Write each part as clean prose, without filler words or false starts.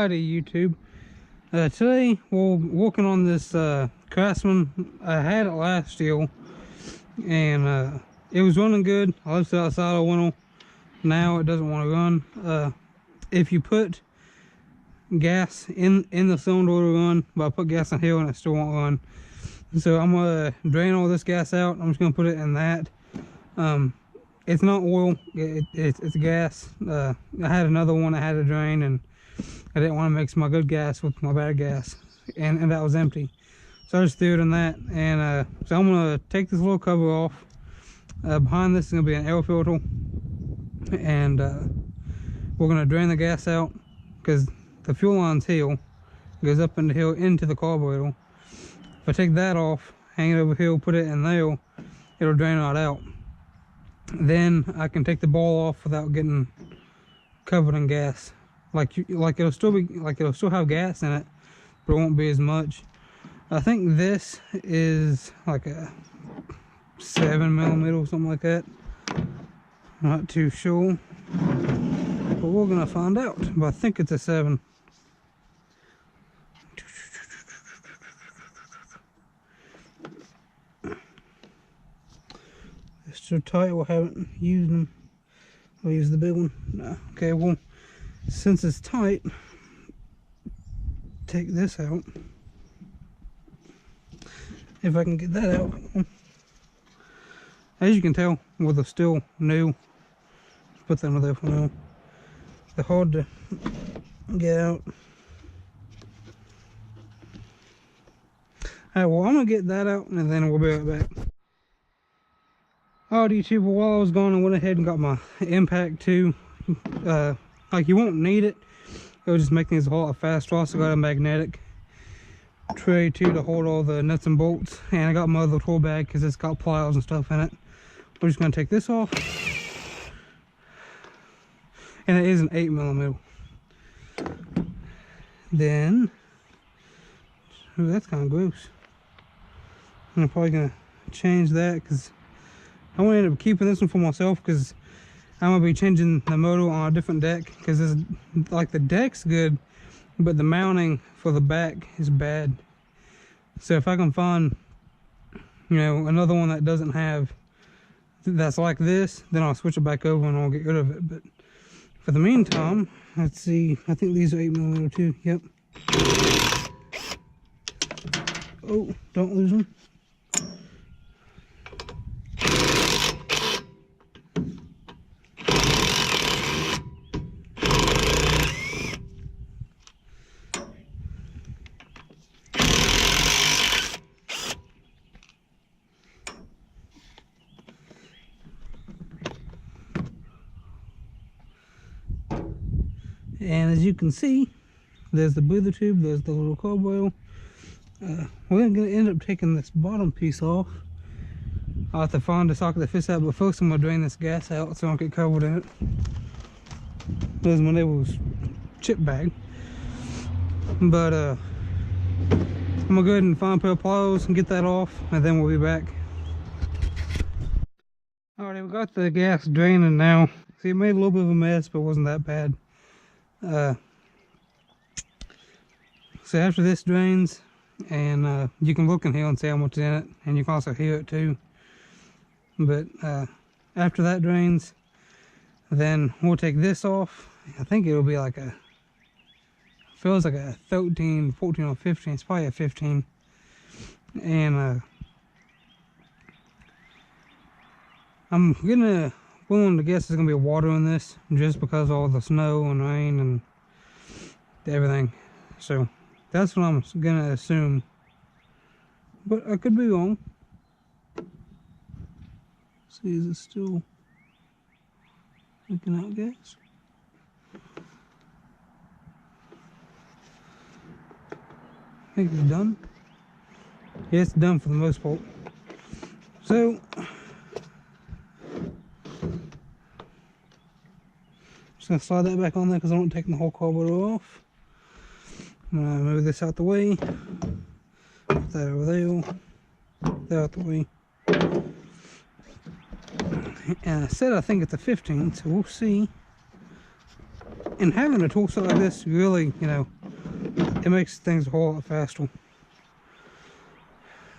Alrighty, YouTube. Today we're working on this Craftsman. I had it last year and it was running good. I left it outside a window. Now it doesn't want to run. If you put gas in the cylinder, it'll run, but I put gas in here and it still won't run. So I'm gonna drain all this gas out. I'm just gonna put it in that. It's not oil, it's gas. I had another one I had to drain, and I didn't want to mix my good gas with my bad gas, and that was empty. So I just threw it in that, and so I'm gonna take this little cover off. Behind this is gonna be an air filter, and we're gonna drain the gas out because the fuel line's here, goes up in the hill into the carburetor. If I take that off, hang it over here, put it in there, it'll drain right out. Then I can take the ball off without getting covered in gas. Like it'll still have gas in it, but it won't be as much. I think this is like a 7mm or something like that. Not too sure, but we're gonna find out. But I think it's a 7. It's so tight we haven't used them. I'll use the big one. No. Okay, well, since it's tight, take this out. If I can get that out. As you can tell, with the still new, put that on there for now. They're hard to get out. Alright, well, I'm gonna get that out and then we'll be right back. Alright, YouTube, while I was gone, I went ahead and got my impact too. Like, you won't need it. It'll just make things a whole lot faster. I also got a magnetic tray too to hold all the nuts and bolts. And I got my other tool bag because it's got pliers and stuff in it. We're just going to take this off. And it is an 8mm. Then, ooh, that's kind of gross. I'm probably going to change that because I'm going to end up keeping this one for myself because I'm going to be changing the motor on a different deck because like the deck's good, but the mounting for the back is bad. So if I can find, you know, another one that doesn't have, that's like this, then I'll switch it back over and I'll get rid of it. But for the meantime, let's see, I think these are 8mm too, yep. Oh, don't lose them. And as you can see, there's the breather tube, there's the little carburetor. We're going to end up taking this bottom piece off. I'll have to find a socket that fits that, but first I'm going to drain this gas out so I don't get covered in it. There's my neighbor's chip bag. But I'm going to go ahead and find a pair of pliers and get that off, and then we'll be back. Alright, we got the gas draining now. See, it made a little bit of a mess, but it wasn't that bad. So after this drains, and you can look in here and see how much is in it, and you can also hear it too. But after that drains, then we'll take this off. I think it'll be like a, feels like a 13, 14 or 15. It's probably a 15. And I'm willing to guess there's gonna be water in this just because of all the snow and rain and everything. So that's what I'm gonna assume, but I could be wrong. See, is it still leaking out gas? I think it's done. Yeah, it's done for the most part. So just gonna slide that back on there because I don't take the whole carburetor off. I'm gonna move this out the way. Put that over there. That out the way. And I said I think it's a 15, so we'll see And having a tool set like this really, you know, it makes things a whole lot faster.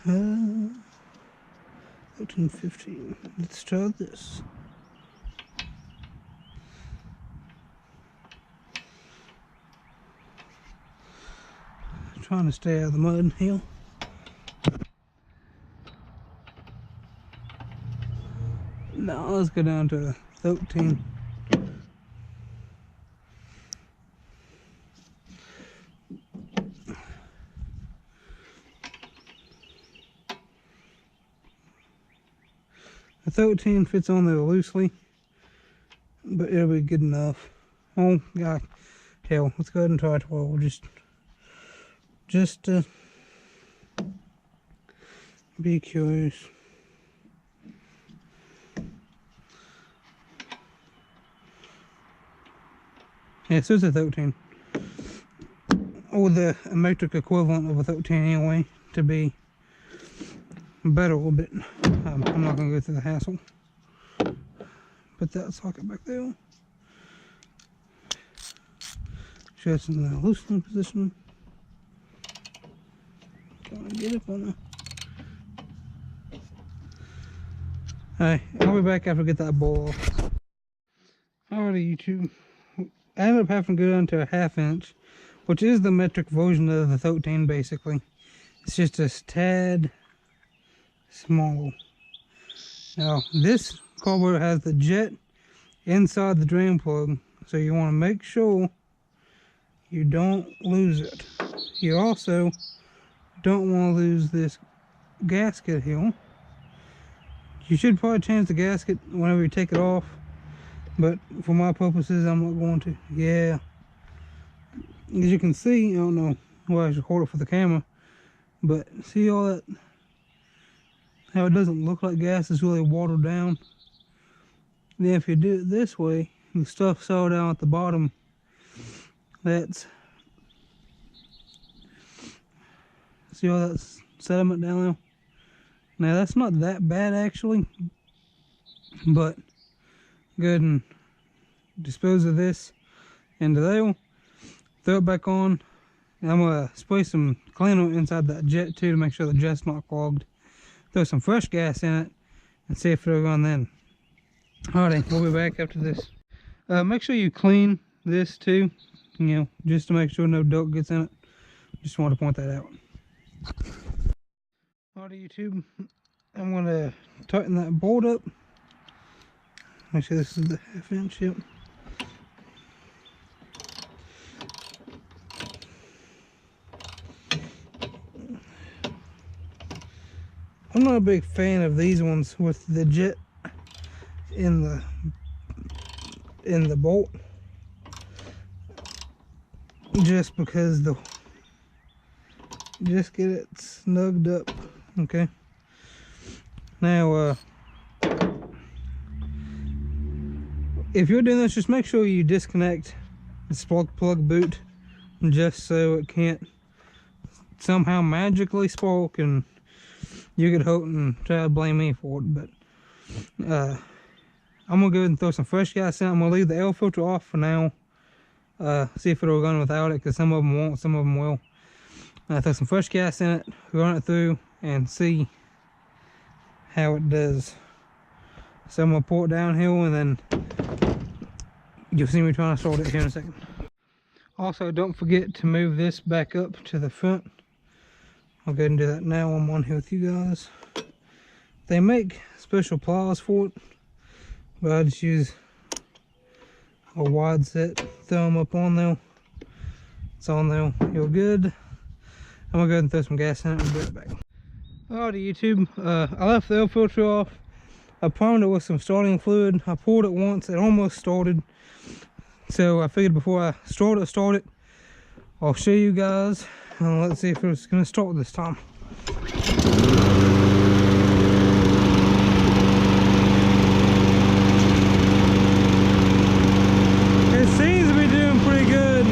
1315. Let's try this. Trying to stay out of the mud here. Now let's go down to 13. The 13 fits on there loosely, but it'll be good enough. Oh god, hell, let's go ahead and try 12. Just to be curious. Yeah, so it's a 13. Or the metric equivalent of a 13 anyway, to be better a little bit. I'm not going to go through the hassle. Put that socket back there. Show it's in the loosening position. Going to get up on there. Alright, I'll be back after I get that ball off. Alrighty, YouTube. I ended up having to go down to a 1/2 inch, which is the metric version of the 13 basically. It's just a tad small. Now, this carburetor has the jet inside the drain plug, so you want to make sure you don't lose it. You also don't want to lose this gasket here. You should probably change the gasket whenever you take it off, but for my purposes I'm not going to. Yeah, as you can see, I don't know why I should hold it for the camera, but see all that, how it doesn't look like gas is really watered down. Then if you do it this way, the stuff's all down at the bottom. That's, see all that sediment down there? Now that's not that bad actually, but go ahead and dispose of this into there, throw it back on. I'm going to spray some cleaner inside that jet too to make sure the jet's not clogged. Throw some fresh gas in it and see if it'll run then. Alrighty, we'll be back after this. Make sure you clean this too, you know, just to make sure no dirt gets in it. Just want to point that out. Alrighty, YouTube, I'm going to tighten that bolt up. Make sure this is the 1/2 inch, yep. I'm not a big fan of these ones with the jet in the bolt, just because just get it snugged up. Okay, now if you're doing this, just make sure you disconnect the spark plug boot, just so it can't somehow magically spark and you could hope and try to blame me for it. But I'm gonna go ahead and throw some fresh gas in. I'm gonna leave the air filter off for now. See if it'll run without it, because some of them won't, some of them will. Throw some fresh gas in it, run it through, and see how it does. So I'm gonna pour it downhill, and then you'll see me trying to start it here in a second. Also, don't forget to move this back up to the front. I'll go ahead and do that now. I'm on here with you guys. They make special pliers for it, but I just use a wide set, throw them up on there. It's on there, you're good. I'm gonna go ahead and throw some gas in it and be right back. Alrighty, YouTube, I left the air filter off. I primed it with some starting fluid. I poured it once, it almost started. So I figured before I start it, I'll show you guys. And let's see if it's gonna start this time. It seems to be doing pretty good.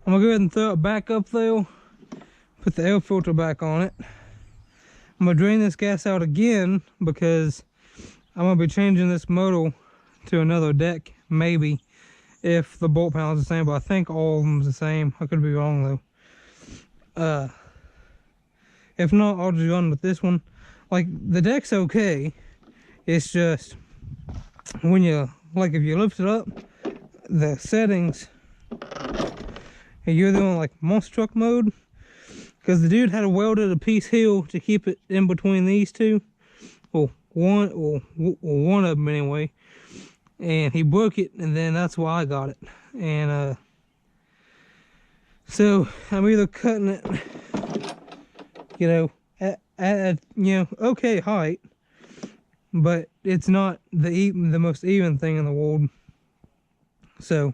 I'm gonna go ahead and throw it back up there, put the air filter back on it. I'm gonna drain this gas out again because I'm gonna be changing this motor to another deck, maybe, if the bolt panel is the same, but I think all of them is the same. I could be wrong though. If not, I'll just run with this one. Like, the deck's okay. It's just when you, like, if you lift it up, the settings, you're doing like monster truck mode, because the dude had welded a piece here to keep it in between these two. Well, one of them anyway. And he broke it, and then that's why I got it. And so I'm either cutting it, you know, at you know, okay height, but it's not the most even thing in the world. So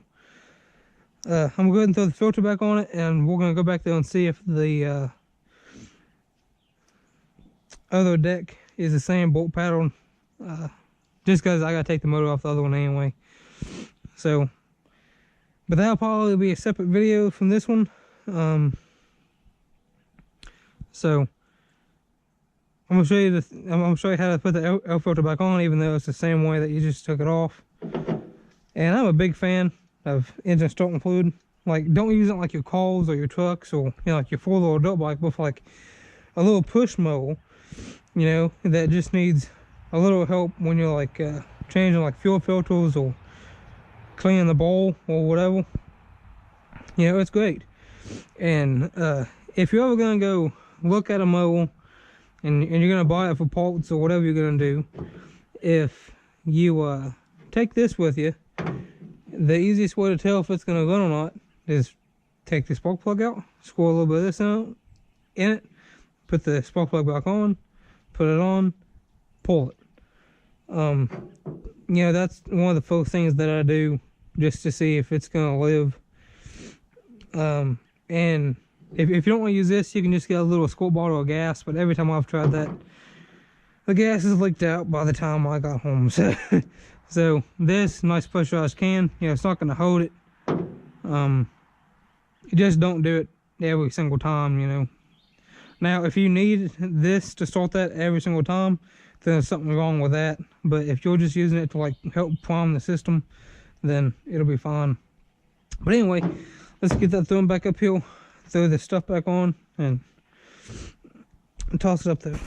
I'm gonna go ahead and throw the filter back on it, and we're gonna go back there and see if the other deck is the same bolt pattern. Just because I gotta take the motor off the other one anyway. So, but that'll probably be a separate video from this one. So I'm gonna show you I'm gonna show you how to put the air filter back on, even though it's the same way that you just took it off. And I'm a big fan of engine starting fluid. Like, don't use it like your cars or your trucks, or, you know, like your 4-wheel dirt bike, but for like a little push mower, you know, that just needs a little help when you're like changing like fuel filters or cleaning the bowl or whatever. You know, it's great. And if you're ever gonna go look at a mower and you're gonna buy it for parts or whatever you're gonna do, if you take this with you, the easiest way to tell if it's gonna run or not is take the spark plug out, squirt a little bit of this in it, put the spark plug back on, put it on, pull it. You know, that's one of the first things that I do, just to see if it's gonna live. And if you don't want to use this, you can just get a little squirt bottle of gas, but every time I've tried that, the gas is leaked out by the time I got home. So this nice pressurized can, you know, it's not gonna hold it. You just don't do it every single time, you know. Now, if you need this to start that every single time, then there's something wrong with that. But if you're just using it to like help prime the system, then it'll be fine. But anyway, let's get that thrown back up here, throw this stuff back on, and toss it up there.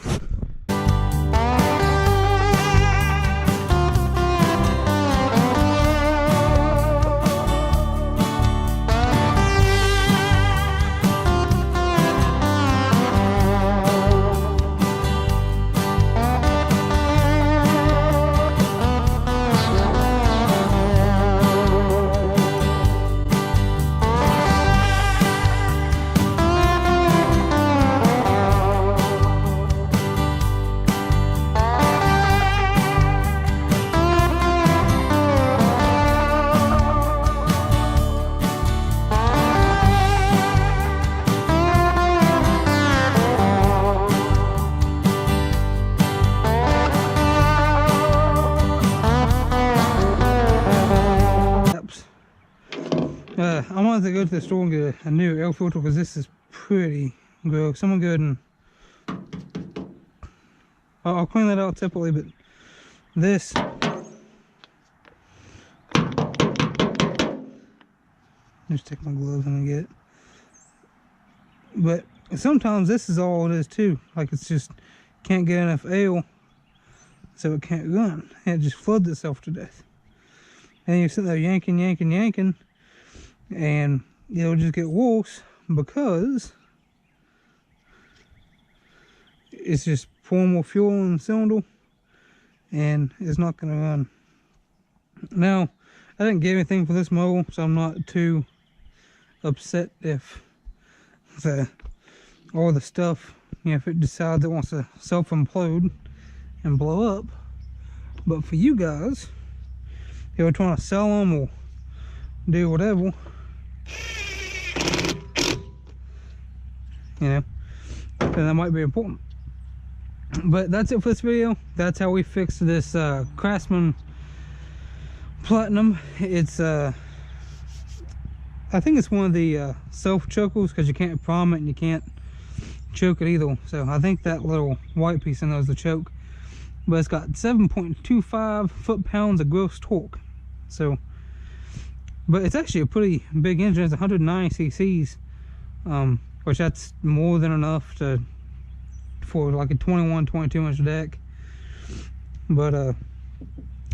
I wanted to go to the store and get a new air filter because this is pretty gross. I'm gonna go ahead and I'll clean that out separately, but this, just take my gloves and get it. But sometimes this is all it is too. Like, it's just can't get enough air, so it can't run. And it just floods itself to death. And you're sitting there yanking, and it'll just get worse because it's just pouring more fuel in the cylinder, and it's not going to run. Now, I didn't get anything for this mower, so I'm not too upset if all the stuff, you know, if it decides it wants to self-implode and blow up. But for you guys, if you're trying to sell them or do whatever, you know, then that might be important. But that's it for this video. That's how we fixed this Craftsman Platinum. It's I think it's one of the self chokers, because you can't prime it and you can't choke it either. So I think that little white piece in there is the choke. but it's got 7.25 foot-pounds of gross torque. So, but it's actually a pretty big engine. It's 190 cc's, which that's more than enough for like a 22 inch deck. But I'm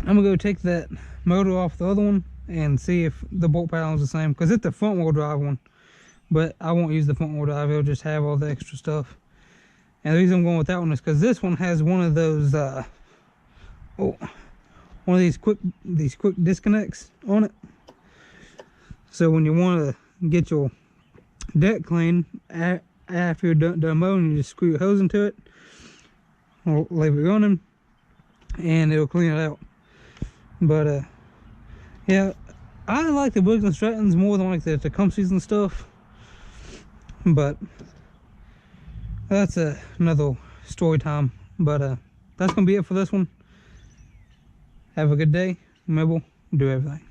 gonna go take that motor off the other one and see if the bolt paddle is the same, because it's the front wheel drive one, but I won't use the front wheel drive. It'll just have all the extra stuff. And the reason I'm going with that one is because this one has one of those one of these quick disconnects on it. So when you want to get your deck clean after you're done mowing, you just screw your hose into it, or leave it running, and it'll clean it out. But yeah, I like the Briggs & Strattons more than like the Tecumsehs and stuff. But that's another story time. But that's gonna be it for this one. Have a good day. Remember, do everything.